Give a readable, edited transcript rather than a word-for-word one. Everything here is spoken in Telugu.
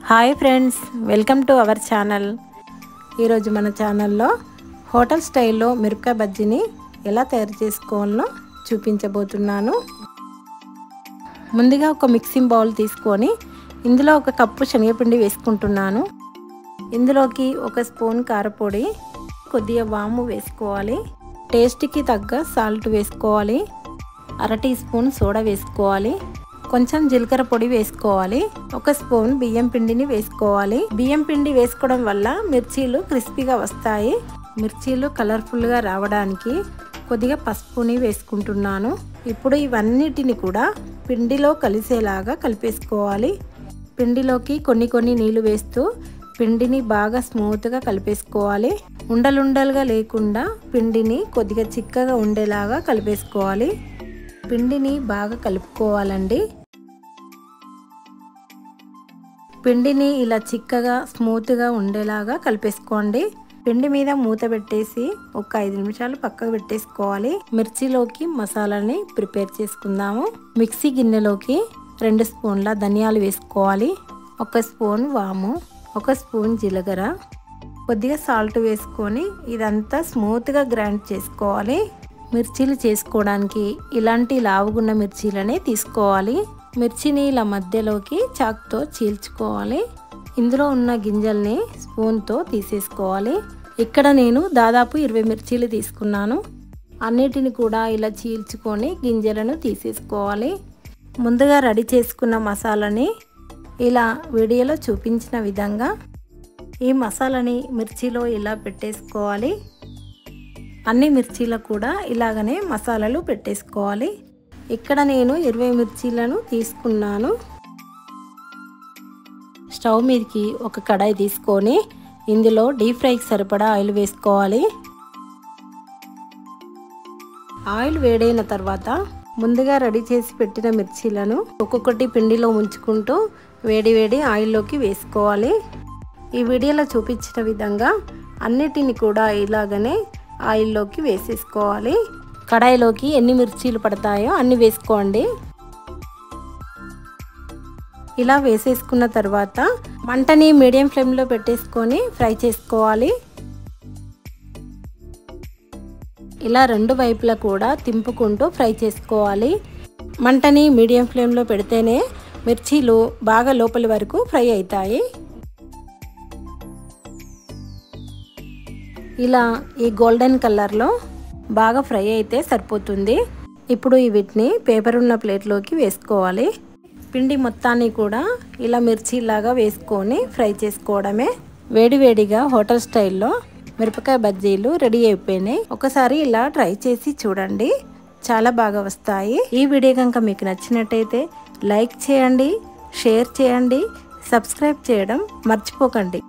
Hi friends, welcome to our channel. ఈరోజు మన ఛానల్లో హోటల్ స్టైల్లో మిరపకాయ బజ్జీని ఎలా తయారు చేసుకోవాలో చూపించబోతున్నాను. ముందుగా ఒక మిక్సింగ్ బౌల్ తీసుకొని ఇందులో ఒక కప్పు శనగపిండి వేసుకుంటున్నాను. ఇందులోకి ఒక స్పూన్ కారపొడి, కొద్దిగా వాము వేసుకోవాలి. టేస్ట్కి తగ్గ సాల్ట్ వేసుకోవాలి. అర టీ స్పూన్ సోడా వేసుకోవాలి. కొంచెం జీలకర్ర పొడి వేసుకోవాలి. ఒక స్పూన్ బియ్యం పిండిని వేసుకోవాలి. బియ్యం పిండి వేసుకోవడం వల్ల మిర్చీలు క్రిస్పీగా వస్తాయి. మిర్చీలు కలర్ఫుల్గా రావడానికి కొద్దిగా పసుపుని వేసుకుంటున్నాను. ఇప్పుడు ఇవన్నిటిని కూడా పిండిలో కలిసేలాగా కలిపేసుకోవాలి. పిండిలోకి కొన్ని నీళ్లు వేస్తూ పిండిని బాగా స్మూత్గా కలిపేసుకోవాలి. ఉండలుండలుగా లేకుండా పిండిని కొద్దిగా చిక్కగా ఉండేలాగా కలిపేసుకోవాలి. పిండిని బాగా కలుపుకోవాలండి. పిండిని ఇలా చిక్కగా స్మూత్గా ఉండేలాగా కలిపేసుకోండి. పిండి మీద మూత పెట్టేసి ఒక 5 నిమిషాలు పక్కకు పెట్టేసుకోవాలి. మిర్చిలోకి మసాలాని ప్రిపేర్ చేసుకుందాము. మిక్సీ గిన్నెలోకి 2 స్పూన్ల ధనియాలు వేసుకోవాలి. 1 స్పూన్ వాము, 1 స్పూన్ జీలకర్ర, కొద్దిగా సాల్ట్ వేసుకొని ఇదంతా స్మూత్గా గ్రైండ్ చేసుకోవాలి. మిర్చీలు చేసుకోవడానికి ఇలాంటి లావుగున్న మిర్చీలనే తీసుకోవాలి. మిర్చిని ఇలా మధ్యలోకి చాకుతో చీల్చుకోవాలి. ఇందులో ఉన్న గింజల్ని స్పూన్తో తీసేసుకోవాలి. ఇక్కడ నేను దాదాపు 20 మిర్చీలు తీసుకున్నాను. అన్నిటిని కూడా ఇలా చీల్చుకొని గింజలను తీసేసుకోవాలి. ముందుగా రెడీ చేసుకున్న మసాలాని ఇలా వీడియోలో చూపించిన విధంగా ఈ మసాలాని మిర్చిలో ఇలా పెట్టేసుకోవాలి. అన్ని మిర్చీలకు కూడా ఇలాగనే మసాలాలు పెట్టేసుకోవాలి. ఇక్కడ నేను 20 మిర్చీలను తీసుకున్నాను. స్టవ్ మీదకి ఒక కడాయి తీసుకొని ఇందులో డీప్ ఫ్రైకి సరిపడా ఆయిల్ వేసుకోవాలి. ఆయిల్ వేడైన తర్వాత ముందుగా రెడీ చేసి పెట్టిన మిర్చీలను ఒక్కొక్కటి పిండిలో ముంచుకుంటూ వేడి ఆయిల్లోకి వేసుకోవాలి. ఈ వీడియోలో చూపించిన విధంగా అన్నిటిని కూడా ఇలాగనే ఆయిల్లోకి వేసేసుకోవాలి. కడాయిలోకి ఎన్ని మిర్చీలు పడతాయో అన్ని వేసుకోండి. ఇలా వేసేసుకున్న తర్వాత మంటని మీడియం ఫ్లేమ్లో పెట్టేసుకొని ఫ్రై చేసుకోవాలి. ఇలా 2 వైపులా కూడా తింపుకుంటూ ఫ్రై చేసుకోవాలి. మంటని మీడియం ఫ్లేమ్లో పెడితేనే మిర్చీలు బాగా లోపలి వరకు ఫ్రై అవుతాయి. ఇలా ఈ గోల్డెన్ కలర్లో బాగా ఫ్రై అయితే సరిపోతుంది. ఇప్పుడు వీటిని పేపర్ ఉన్న ప్లేట్లోకి వేసుకోవాలి. పిండి మొత్తాన్ని కూడా ఇలా మిర్చిలాగా వేసుకొని ఫ్రై చేసుకోవడమే. వేడిగా హోటల్ స్టైల్లో మిరపకాయ బజ్జీలు రెడీ అయిపోయినాయి. ఒకసారి ఇలా ట్రై చేసి చూడండి, చాలా బాగా వస్తాయి. ఈ వీడియో కనుక మీకు నచ్చినట్టయితే లైక్ చేయండి, షేర్ చేయండి, సబ్స్క్రైబ్ చేయడం మర్చిపోకండి.